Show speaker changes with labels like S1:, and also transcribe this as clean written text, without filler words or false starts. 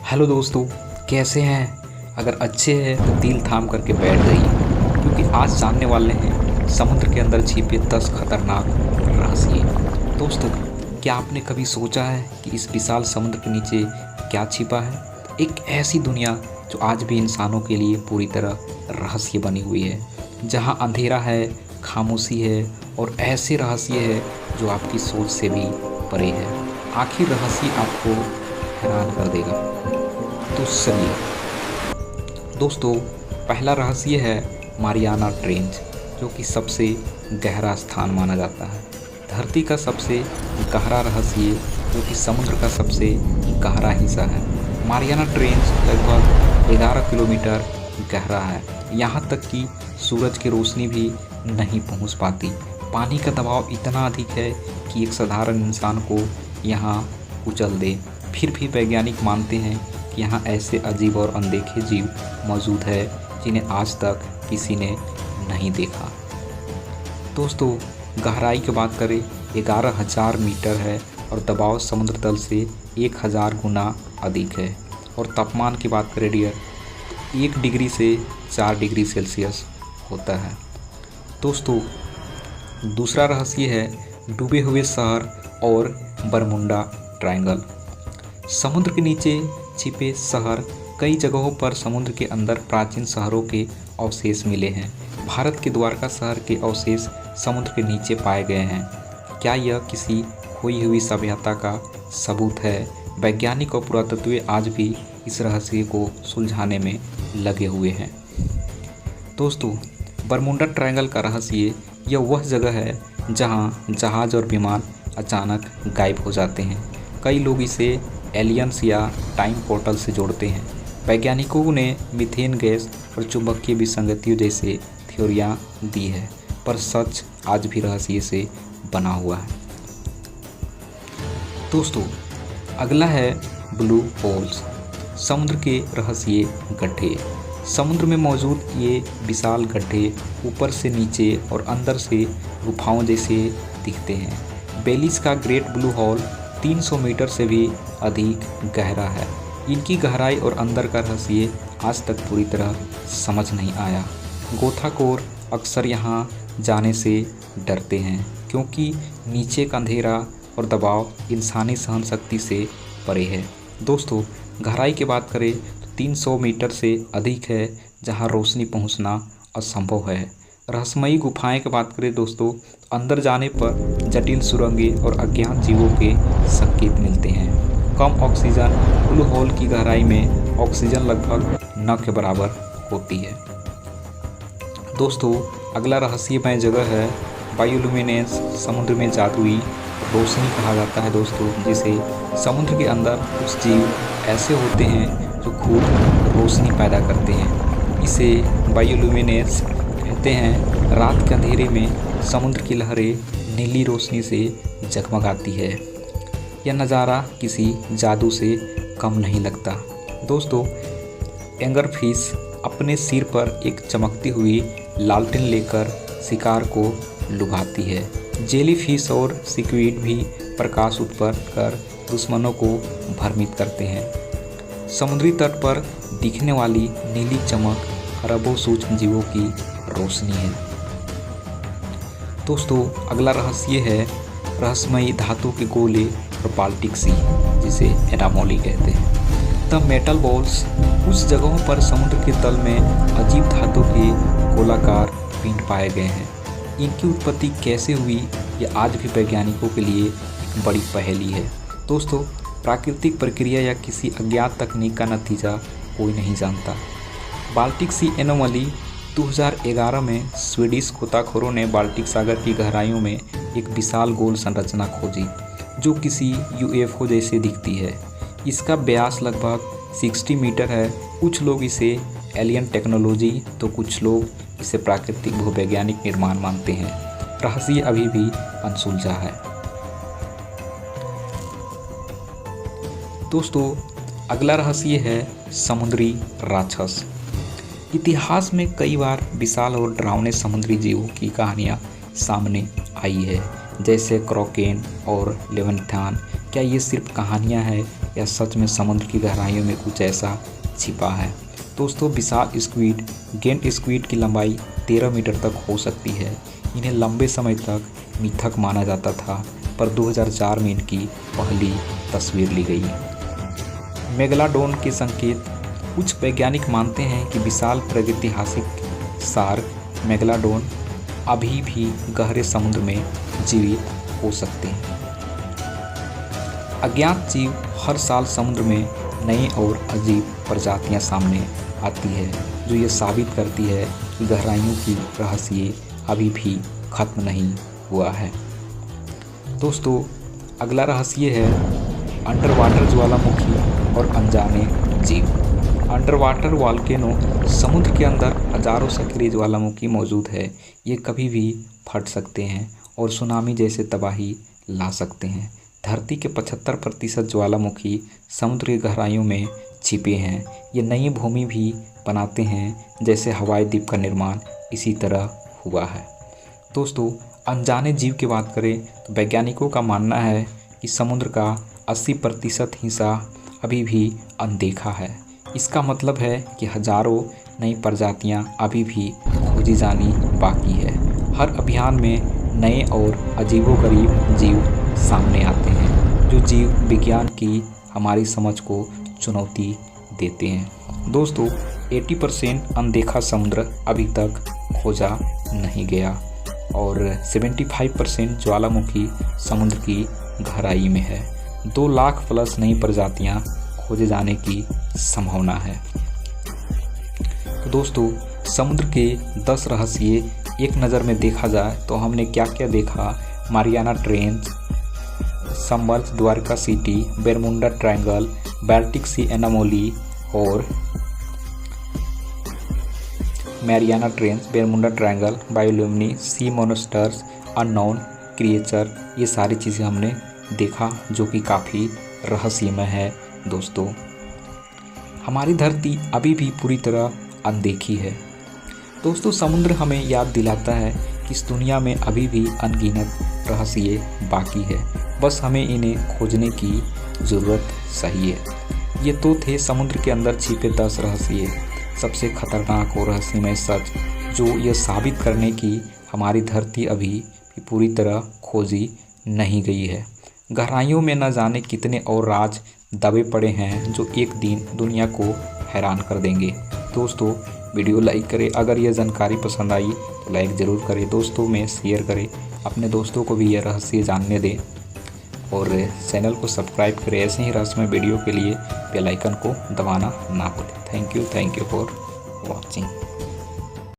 S1: Hello दोस्तों, कैसे हैं? अगर अच्छे हैं तो दिल थाम करके बैठ जाइए, क्योंकि आज जानने वाले हैं समुद्र के अंदर छिपे 10 खतरनाक रहस्य। दोस्तों, क्या आपने कभी सोचा है कि इस विशाल समुद्र के नीचे क्या छिपा है? एक ऐसी दुनिया जो आज भी इंसानों के लिए पूरी तरह रहस्य बनी हुई है, जहां अंधेरा है, खामोशी है और ऐसे रहस्य है जो आपकी सोच से भी परे है। आखिर रहस्य आपको हैरान कर देगा। तो चलिए दोस्तों, पहला रहस्य है मारियाना ट्रेंच, जो कि सबसे गहरा स्थान माना जाता है। धरती का सबसे गहरा रहस्य, जो कि समुद्र का सबसे गहरा हिस्सा है। मारियाना ट्रेंच लगभग 11 किलोमीटर गहरा है। यहाँ तक कि सूरज की रोशनी भी नहीं पहुँच पाती। पानी का दबाव इतना अधिक है कि एक साधारण इंसान को यहाँ कुचल दे। फिर भी वैज्ञानिक मानते हैं कि यहाँ ऐसे अजीब और अनदेखे जीव मौजूद है जिन्हें आज तक किसी ने नहीं देखा। दोस्तों, गहराई की बात करें 11,000 मीटर है और दबाव समुद्र तल से 1,000 गुना अधिक है। और तापमान की बात करें डियर, 1 डिग्री से 4 डिग्री सेल्सियस होता है। दोस्तों, दूसरा रहस्य है डूबे हुए शहर और बरमुंडा ट्रायंगल। समुद्र के नीचे छिपे शहर। कई जगहों पर समुद्र के अंदर प्राचीन शहरों के अवशेष मिले हैं। भारत के द्वारका शहर के अवशेष समुद्र के नीचे पाए गए हैं। क्या यह किसी खोई हुई सभ्यता का सबूत है? वैज्ञानिक और पुरातत्वविद आज भी इस रहस्य को सुलझाने में लगे हुए हैं। दोस्तों, बरमुंडा ट्रायंगल का रहस्य यह वह जगह है जहां जहाज और विमान अचानक गायब हो जाते हैं। कई लोग इसे एलियंस या टाइम पोर्टल से जोड़ते हैं। वैज्ञानिकों ने मीथेन गैस और चुंबकीय विसंगतियों जैसे थ्योरियां दी है, पर सच आज भी रहस्य से बना हुआ है। दोस्तों, अगला है ब्लू होल्स, समुद्र के रहस्य गड्ढे। समुद्र में मौजूद ये विशाल गड्ढे ऊपर से नीचे और अंदर से गुफाओं जैसे दिखते हैं। बेलिस का ग्रेट ब्लू होल 300 मीटर से भी अधिक गहरा है। इनकी गहराई और अंदर का रहस्य आज तक पूरी तरह समझ नहीं आया। गोताखोर अक्सर यहाँ जाने से डरते हैं, क्योंकि नीचे का अंधेरा और दबाव इंसानी सहन शक्ति से परे है। दोस्तों, गहराई की बात करें तो 300 मीटर से अधिक है, जहाँ रोशनी पहुँचना असंभव है। रहस्यमयी गुफाएं की बात करें दोस्तों, अंदर जाने पर जटिल सुरंगें और अज्ञात जीवों के संकेत मिलते हैं। कम ऑक्सीजन। ब्लू होल की गहराई में ऑक्सीजन लगभग न के बराबर होती है। दोस्तों, अगला रहस्यमय जगह है बायोल्यूमिनेंस, समुद्र में जादुई रोशनी कहा जाता है दोस्तों, जिसे समुद्र के अंदर कुछ जीव ऐसे होते हैं जो खुद रोशनी पैदा करते हैं। इसे बायोल्यूमिनेंस कहते हैं। रात के अंधेरे में समुद्र की लहरें नीली रोशनी से जगमगाती है। यह नज़ारा किसी जादू से कम नहीं लगता। दोस्तों, एंगरफिश अपने सिर पर एक चमकती हुई लालटेन लेकर शिकार को लुभाती है। जेलीफिश और सिक्विड भी प्रकाश उत्पन्न कर दुश्मनों को भ्रमित करते हैं। समुद्री तट पर दिखने वाली नीली चमक अरबों सूक्ष्म जीवों की रोशनी है। दोस्तों, अगला रहस्य है रहस्यमयी धातु के गोले और बाल्टिक सी, जिसे एनामोली कहते हैं। The metal balls. कुछ जगहों पर समुद्र के तल में अजीब धातु के गोलाकार पिंड पाए गए हैं। इनकी उत्पत्ति कैसे हुई, यह आज भी वैज्ञानिकों के लिए एक बड़ी पहेली है। दोस्तों, प्राकृतिक प्रक्रिया या किसी अज्ञात तकनीक का नतीजा कोई नहीं जानता। बाल्टिक सी एनोमली 2011 में स्वीडिश गोताखोरों ने बाल्टिक सागर की गहराइयों में एक विशाल गोल संरचना खोजी, जो किसी यूएफओ जैसे दिखती है। इसका व्यास लगभग 60 मीटर है। कुछ लोग इसे एलियन टेक्नोलॉजी तो कुछ लोग इसे प्राकृतिक भूवैज्ञानिक निर्माण मानते हैं। रहस्य अभी भी अनसुलझा है। दोस्तों, अगला रहस्य है समुद्री राक्षस। इतिहास में कई बार विशाल और डरावने समुद्री जीवों की कहानियाँ सामने आई है, जैसे क्रोकेन और लेविथान। क्या ये सिर्फ कहानियाँ हैं या सच में समुद्र की गहराइयों में कुछ ऐसा छिपा है। दोस्तों, विशाल स्क्विड गेंट स्क्विड की लंबाई 13 मीटर तक हो सकती है। इन्हें लंबे समय तक मिथक माना जाता था, पर 2004 में इनकी पहली तस्वीर ली गई। मेगालोडोन के संकेत। कुछ वैज्ञानिक मानते हैं कि विशाल प्रागैतिहासिक शार्क मेगालोडोन अभी भी गहरे समुद्र में जीवित हो सकते हैं। अज्ञात जीव। हर साल समुद्र में नई और अजीब प्रजातियां सामने आती है, जो ये साबित करती है कि गहराइयों की रहस्य अभी भी खत्म नहीं हुआ है। दोस्तों, अगला रहस्य है अंडर वाटर ज्वालामुखी और अनजाने जीव। Under water volcano. समुद्र के अंदर हजारों सक्रिय ज्वालामुखी मौजूद है। ये कभी भी फट सकते हैं और सुनामी जैसे तबाही ला सकते हैं। धरती के 75% ज्वालामुखी समुद्र की गहराइयों में छिपे हैं। ये नई भूमि भी बनाते हैं, जैसे हवाई द्वीप का निर्माण इसी तरह हुआ है। दोस्तों, अनजाने जीव की बात करें तो वैज्ञानिकों का मानना है कि समुद्र का 80% हिस्सा अभी भी अनदेखा है। इसका मतलब है कि हजारों नई प्रजातियां अभी भी खोजी जानी बाकी है। हर अभियान में नए और अजीबोगरीब जीव सामने आते हैं, जो जीव विज्ञान की हमारी समझ को चुनौती देते हैं। दोस्तों, 80% अनदेखा समुद्र अभी तक खोजा नहीं गया और 75% ज्वालामुखी समुद्र की गहराई में है। 2 लाख प्लस नई प्रजातियां खोजे जाने की संभावना है। तो दोस्तों, समुद्र के 10 रहस्य एक नज़र में देखा जाए तो हमने क्या क्या देखा। Mariana trench, submerge Dwarka city, Bermuda triangle, Baltic sea anomaly और Mariana trench, Bermuda triangle, bioluminescence, sea monsters, unknown creature, ये सारी चीज़ें हमने देखा जो कि काफ़ी रहस्यमय है। दोस्तों, हमारी धरती अभी भी पूरी तरह अनदेखी है। दोस्तों, समुद्र हमें याद दिलाता है कि इस दुनिया में अभी भी अनगिनत रहस्य बाकी है, बस हमें इन्हें खोजने की ज़रूरत सही है। ये तो थे समुद्र के अंदर छिपे 10 रहस्य, सबसे खतरनाक और रहस्यमय सच, जो यह साबित करने की हमारी धरती अभी भी पूरी तरह खोजी नहीं गई है। गहराइयों में न जाने कितने और राज दबे पड़े हैं, जो एक दिन दुनिया को हैरान कर देंगे। दोस्तों, वीडियो लाइक करें। अगर यह जानकारी पसंद आई तो लाइक ज़रूर करें। दोस्तों में शेयर करें, अपने दोस्तों को भी यह रहस्य जानने दें और चैनल को सब्सक्राइब करें। ऐसे ही रहस्यमय वीडियो के लिए बेल आइकन को दबाना ना भूलें। Thank you for watching.